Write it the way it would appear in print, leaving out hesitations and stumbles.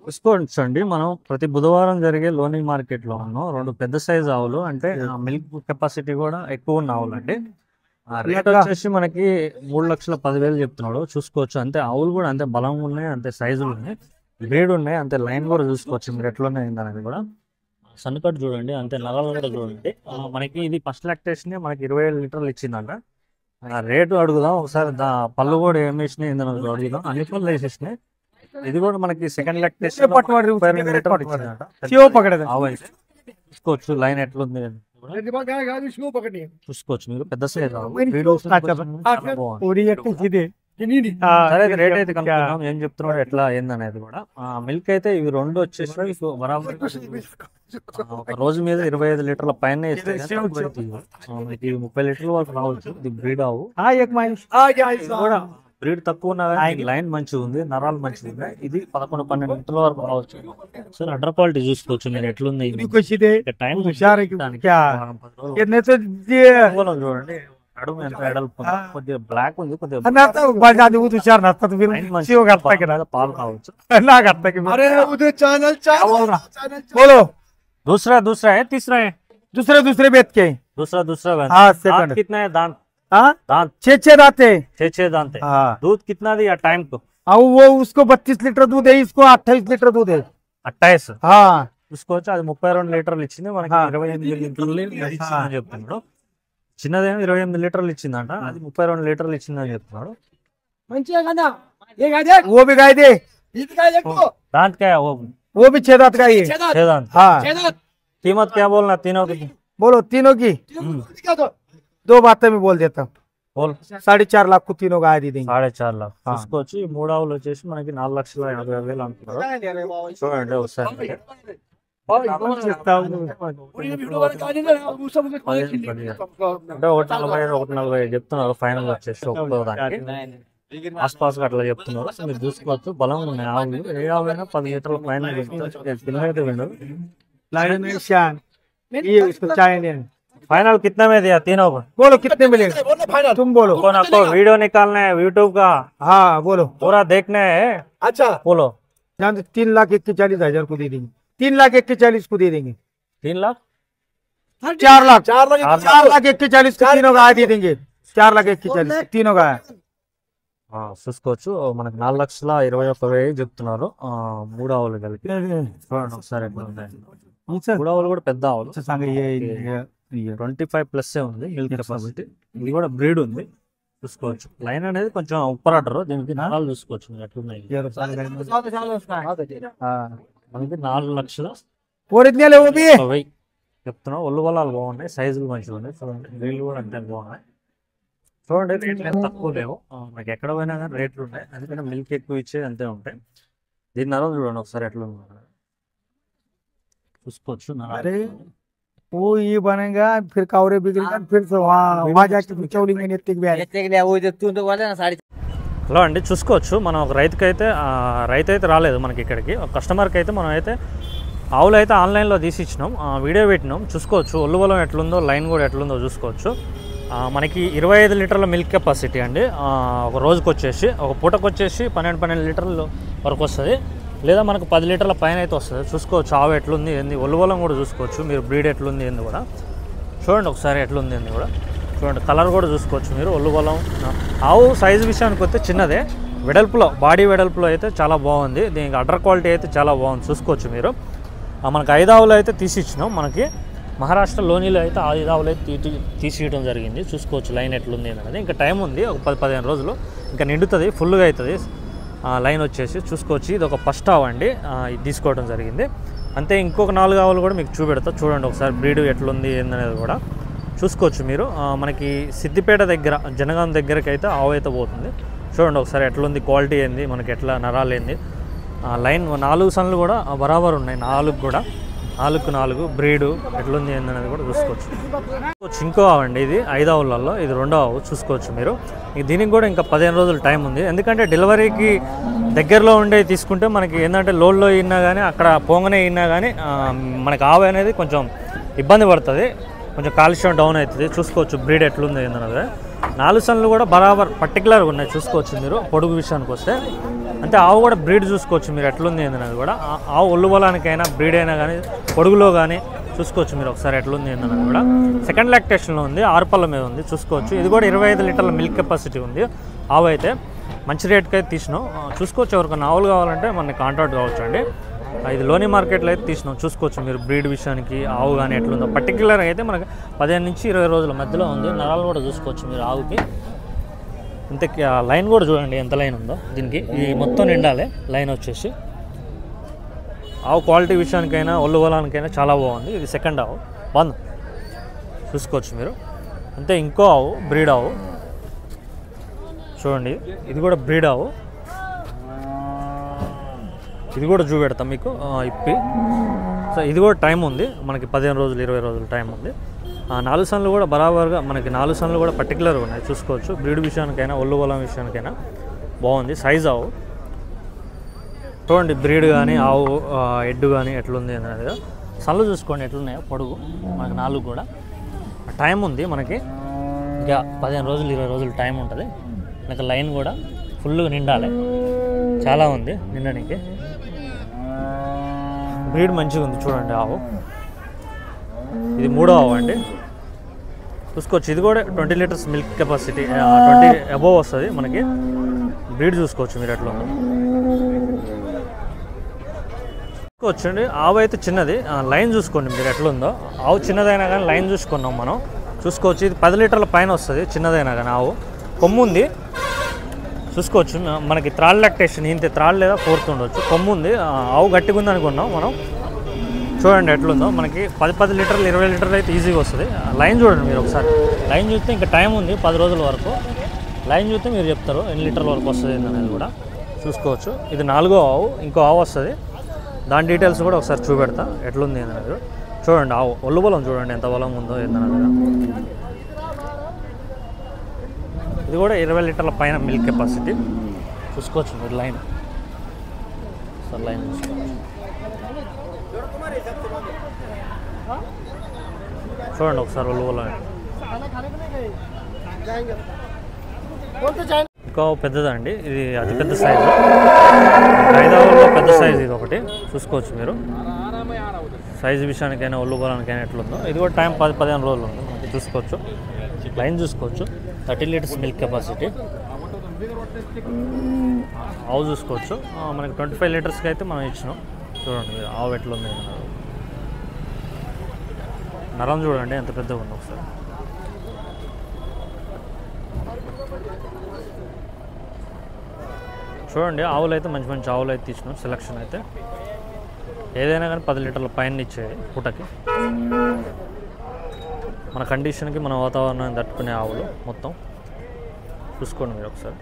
తీసుకోవచ్చండి. మనం ప్రతి బుధవారం జరిగే లోని మార్కెట్లో ఉన్నాం. 2 పెద్ద సైజ్ ఆవులు అంటే మిల్క్ కెపాసిటీ కూడా ఎక్కువ ఉన్న ఆవులండి. రేట్ వచ్చేసి మనకి 3,10,000 చెప్తున్నాడు. చూసుకోవచ్చు. అంతే ఆవులు కూడా అంతే బలంగా ఉన్నాయి, అంతే సైజులు ఉన్నాయి, బ్రీడ్ ఉన్నాయి, అంతే లైన్ కూడా చూసుకోవచ్చు మీరు ఎట్లున్నాయి అనేది కూడా. సన్కట్ చూడండి, అంతే నరాలు కూడా చూడండి. మనకి ఇది ఫస్ట్ లాక్టేషన్ మనకి 27 లీటర్లు ఇచ్చిందంట. రేటు అడుగుదాం ఒకసారి. పళ్ళు కూడా ఏమి వేసినాయి ఏందని అడుగుదాం. అన్ని పళ్ళు వేసేసినాయి. ఇది కూడా మనకి సెకండ్ లాక్టేషన్ చూసుకోవచ్చు. లైన్ ఎట్లుంది చూసుకోవచ్చు మీరు. పెద్ద సైజ్ రేట్ అయితే కనుక్కున్నాం ఏం చెప్తున్నాడు ఎట్లా ఏందనేది కూడా. మిల్క్ అయితే ఇవి 2 వచ్చేసి బరాబర్ ఒక రోజు మీద 25 లీటర్ల పైన ఇస్తే 30 లీటర్ల వరకు రావచ్చు. ఇది బ్రీడ్ ఆవు. బ్రీడ్ తక్కువ ఉన్నా కానీ లైన్ మంచిగా ఉంది, నరాలు మంచిగా ఉన్నాయి. ఇది 11-12 లీటర్ల వరకు రావచ్చు. సార్ అడ్డర్ క్వాలిటీ చూసుకోవచ్చు మీరు ఎట్లుంది. టైం చూడండి. నడుము ఎంత ఎడల్పు, కొద్దిగా బ్లాక్ ఉంది, కొద్దిగా పాలు కావచ్చు. दूसरा है तीसरा है दूसरे बेच के दूसरा हाँ सेकंड कितना है दांत? दांत 6 दांत है। 6 दांत है। दूध कितना दिया टाइम को? वो उसको 32 లీటర్ दूध है, इसको 28 లీటర్ दूध है। 28 हाँ చూసుకోవచ్చు. అది 32 లీటర్లు ఇచ్చింది మనకి. 28 లీటర్లు ఇచ్చిందని చెప్తున్నాడు. చిన్నదేమో 28 లీటర్లు ఇచ్చిందంట, అది 32 లీటర్లు ఇచ్చిందని చెప్తున్నాడు. वो भी गाय दे। दांत क्या है वो भी 6 दांत का ही है। 6 दांत। हाँ कीमत क्या बोलना तीनों की? बोलो तीनों की 2 बातें में बोल देता हूँ। बोल 4.5 लाख को तीनों गाय दी देंगे। 4.5 लाख చూసుకోవచ్చు. ఈ 3 ఆవులు వచ్చేసి మనకి 4,50,000 అంటున్నారు. చూడండి ఒకసారి. అంటే 1,40,1,40 చెప్తున్నారు ఫైనల్ వచ్చేసి ఒక్కో దానికి. ఆస్పాస్ అట్లా చెప్తున్నారు. మీరు చూసుకోవచ్చు. బలం ఉన్నాయి ఆవులు. ఏ ఆవు అయినా 10 లీటర్ల పైన అయితే విండదు. फाइनल कितना में दिया तीनों को? बोलो कितने मिलेगा तुम बोलो। कौन आपको वीडियो निकालना है यूट्यूब का? हाँ बोलो पूरा देखना है। अच्छा बोलो। 3,41,40,000 को दे देंगे। 3,41,40,000 को दे देंगे। 3 लाख 4,41,40,000 को तीनों गाय दे देंगे। 4,41,40,000 तीनों गाय। చూసుకోవచ్చు. మనకి 4,21,000 చెప్తున్నారు. 3 ఆవులు కలిపి. చూడండి ఒకసారి ఎట్లా ఉన్నాయి. 3 ఆవులు కూడా పెద్ద ఆవులు. 25+ ఉంది మిల్క్ కెపాసిటీ. ఇది కూడా బ్రీడ్ ఉంది. చూసుకోవచ్చు. లైన్ అనేది కొంచెం ఉప్పరాడరు. దీనికి నరాలు చూసుకోవచ్చు మీరు ఎట్లున్నాయి. మనకి 4,20,000 చెప్తున్నాం. ఒళ్ళు బలాలు బాగున్నాయి, సైజులు మంచిగా ఉన్నాయి. చూడండి నీళ్ళు కూడా అంతే బాగున్నాయి. చూడండి రేట్లు ఏం తక్కువ లేవు. మనకి ఎక్కడ పోయినా కానీ రేట్లు ఉన్నాయి. అందుకని మిల్క్ ఎక్కువ ఇచ్చేది అంతే ఉంటాయి. దీని నరం చూడండి ఒకసారి ఎట్లా చూసుకోవచ్చు. वो ये बनेगा फिर कावरे बिगड़ेगा फिर से वहाँ जाके चौली में హలో అండి చూసుకోవచ్చు. మనం ఒక రైతు అయితే రాలేదు మనకి ఇక్కడికి. ఒక కస్టమర్కి అయితే మనం అయితే ఆవులు అయితే ఆన్లైన్లో తీసి ఇచ్చినాం, వీడియో పెట్టినాం. చూసుకోవచ్చు ఒళ్ళు బలం ఎట్లుందో, లైన్ కూడా ఎట్లుందో చూసుకోవచ్చు. మనకి 25 లీటర్ల మిల్క్ కెపాసిటీ అండి. ఒక రోజుకి వచ్చేసి ఒక పూటకు వచ్చేసి 12 లీటర్ల వరకు వస్తుంది, లేదా మనకు 10 లీటర్ల పైన అయితే వస్తుంది. చూసుకోవచ్చు ఆవు ఎట్లుంది ఏంది, ఒళ్ళు బలం కూడా చూసుకోవచ్చు మీరు. బ్రీడ్ ఎట్లుంది ఏంది కూడా చూడండి ఒకసారి ఎట్లుంది ఏంది కూడా చూడండి. కలర్ కూడా చూసుకోవచ్చు మీరు. ఒళ్ళు బలం. ఆవు సైజు విషయానికి వస్తే చిన్నదే, వెడల్పులో బాడీ వెడల్పులో అయితే చాలా బాగుంది. దీనికి అడ్డర్ క్వాలిటీ అయితే చాలా బాగుంది. చూసుకోవచ్చు మీరు. మనకి 5 ఆవులు అయితే తీసి ఇచ్చినాం. మనకి మహారాష్ట్ర లోనిలో అయితే 5 ఆవులు అయితే తీసియడం జరిగింది. చూసుకోవచ్చు లైన్ ఎట్లుంది అనేది. ఇంకా టైం ఉంది, ఒక 10-15 రోజులు ఇంకా నిండుతుంది, ఫుల్గా అవుతుంది లైన్ వచ్చేసి. చూసుకోవచ్చు. ఇది ఒక ఫస్ట్ ఆవు అండి, ఇది తీసుకోవడం జరిగింది. అంతే ఇంకొక 4 ఆవులు కూడా మీకు చూపెడతా. చూడండి ఒకసారి బ్రీడ్ ఎట్లుంది ఏందనేది కూడా చూసుకోవచ్చు మీరు. మనకి సిద్దిపేట దగ్గర జనగాం దగ్గరకి అయితే ఆవు అయితే పోతుంది. చూడండి ఒకసారి ఎట్లుంది, క్వాలిటీ ఏంది, మనకి ఎట్లా నరాలు ఏంది. లైన్ 4 సన్లు కూడా బరాబర్ ఉన్నాయి. 4 కూడా 4 బ్రీడు ఎట్లుంది ఏందనేది కూడా చూసుకోవచ్చు. ఇంకో ఆవు అండి, ఇది 5 ఆవులలో ఇది 2వ ఆవు. చూసుకోవచ్చు మీరు. దీనికి కూడా ఇంకా 15 రోజులు టైం ఉంది. ఎందుకంటే డెలివరీకి దగ్గరలో ఉండే తీసుకుంటే మనకి ఏంటంటే లోడ్లో అయినా కానీ అక్కడ పోంగనే అయినా కానీ మనకి ఆవు అనేది కొంచెం ఇబ్బంది పడుతుంది, కొంచెం కాల్షియం డౌన్ అవుతుంది. చూసుకోవచ్చు బ్రీడ్ ఎట్లుంది ఏందన్నది. 4 సన్లు కూడా బరాబర్ పర్టికులర్గా ఉన్నాయి, చూసుకోవచ్చు మీరు. పొడుగు విషయానికి వస్తే అంటే ఆవు కూడా బ్రీడ్ చూసుకోవచ్చు మీరు ఎట్లుంది ఏందనేది కూడా. ఆవు ఒళ్ళు బలానికైనా బ్రీడ్ అయినా కానీ పొడుగులో కానీ చూసుకోవచ్చు మీరు ఒకసారి ఎట్లుంది ఏందనేది కూడా. సెకండ్ లాక్టేషన్లో ఉంది, 6 పళ్ళ మీద ఉంది చూసుకోవచ్చు. ఇది కూడా 25 లీటర్ల మిల్క్ కెపాసిటీ ఉంది. ఆవు అయితే మంచి రేట్కి అయితే తీసినాం, చూసుకోవచ్చు. ఎవరికైనా ఆవులు కావాలంటే మనకి కాంటాక్ట్ కావచ్చు అండి. ఇది లోని మార్కెట్లో అయితే తీసినాం, చూసుకోవచ్చు మీరు. బ్రీడ్ విషయానికి ఆవు కానీ ఎట్లుందో పర్టికులర్గా అయితే మనకి 15 నుంచి 20 రోజుల మధ్యలో ఉంది. నరాలు కూడా చూసుకోవచ్చు మీరు ఆవుకి. ఇంత లైన్ కూడా చూడండి ఎంత లైన్ ఉందో దీనికి. ఇది మొత్తం నిండాలి లైన్ వచ్చేసి. ఆవు క్వాలిటీ విషయానికైనా ఒళ్ళు బలానికైనా చాలా బాగుంది. ఇది సెకండ్ ఆవు బంద్ చూసుకోవచ్చు మీరు. అంతే ఇంకో ఆవు బ్రీడ్ ఆవు చూడండి, ఇది కూడా బ్రీడ్ ఆవు. ఇది కూడా చూపెడతాం మీకు ఇప్పి. సో ఇది కూడా టైం ఉంది మనకి, 15 రోజులు 20 రోజులు టైం ఉంది. 4 సన్లు కూడా బరాబర్గా మనకి 4 సన్లు కూడా పర్టికులర్గా ఉన్నాయి చూసుకోవచ్చు. బ్రీడ్ విషయానికైనా ఒళ్ళు బలం విషయానికైనా బాగుంది. సైజ్ ఆవు చూడండి, బ్రీడ్ కానీ ఆవు ఎడ్డు కానీ ఎట్లుంది అనేది. సన్లు చూసుకోండి ఎట్లున్నాయో పొడుగు. మనకి 4 కూడా టైం ఉంది మనకి, ఇంకా 15 రోజులు 20 రోజులు టైం ఉంటుంది. నాకు లైన్ కూడా ఫుల్గా నిండాలి, చాలా ఉంది నిండడానికి. బ్రీడ్ మంచిగా ఉంది చూడండి ఆవు. ఇది 3వ ఆవు అండి చూసుకోవచ్చు. ఇది కూడా 20 లీటర్స్ మిల్క్ కెపాసిటీ, 20 అబోవ్ వస్తుంది మనకి. బ్రీడ్ చూసుకోవచ్చు మీరు ఎట్లా ఉందో చూసుకోవచ్చండి. ఆవు అయితే చిన్నది, లైన్ చూసుకోండి మీరు ఎట్లా ఉందో. ఆవు చిన్నదైనా కానీ లైన్ చూసుకున్నాం మనం చూసుకోవచ్చు. ఇది 10 లీటర్ల పైన వస్తుంది చిన్నదైనా కానీ. ఆవు కొమ్ము ఉంది చూసుకోవచ్చు. మనకి థర్డ్ లాక్టేషన్, ఇంత థర్డ్ లేదా 4th ఉండొచ్చు. కొమ్ము ఉంది, ఆవు గట్టిగా ఉంది అనుకున్నాం మనం. చూడండి ఎట్లుందో మనకి. 10 లీటర్లు 20 లీటర్లు అయితే ఈజీగా వస్తుంది. లైన్ చూడండి మీరు ఒకసారి. లైన్ చూస్తే ఇంకా టైం ఉంది 10 రోజుల వరకు. లైన్ చూస్తే మీరు చెప్తారు ఎన్ని లీటర్ల వరకు వస్తుంది అనేది కూడా చూసుకోవచ్చు. ఇది 4వ ఆవు, ఇంకో ఆవు వస్తుంది. దాని డీటెయిల్స్ కూడా ఒకసారి చూపెడతా ఎట్లుంది అనేది చూడండి. ఆవు ఒళ్ళు బలం చూడండి ఎంత బలం ఉందో ఏందనేది. ఇది కూడా 20 లీటర్ల పైన మిల్క్ కెపాసిటీ చూసుకోవచ్చు మీరు. లైన్ సార్ లైన్ చూసుకోవచ్చు చూడండి ఒకసారి ఒళ్ళు బలం. ఇంకా పెద్దదండి, ఇది అతిపెద్ద సైజు. 5 ఆవుల్లో పెద్ద సైజు ఇది ఒకటి చూసుకోవచ్చు మీరు. సైజు విషయానికైనా ఒళ్ళు బలానికైనా ఎట్లుందో. ఇది కూడా టైం 10-15 రోజులు ఉంది మనకి చూసుకోవచ్చు. లైన్ చూసుకోవచ్చు. 30 లీటర్స్ మిల్క్ కెపాసిటీ ఆవు చూసుకోవచ్చు. మనకి 25 లీటర్స్కి అయితే మనం ఇచ్చినాం. చూడండి మీరు ఆవు ఎట్లుంది. నరం చూడండి ఎంత పెద్దగా ఉంది ఒకసారి. చూడండి ఆవులు అయితే మంచి మంచి ఆవులు అయితే తీసినాం. సెలక్షన్ అయితే ఏదైనా కానీ 10 లీటర్ల పైన ఇచ్చేది పూటకి. మన కండిషన్కి మన వాతావరణాన్ని తట్టుకునే ఆవులు మొత్తం చూసుకోండి మీరు ఒకసారి.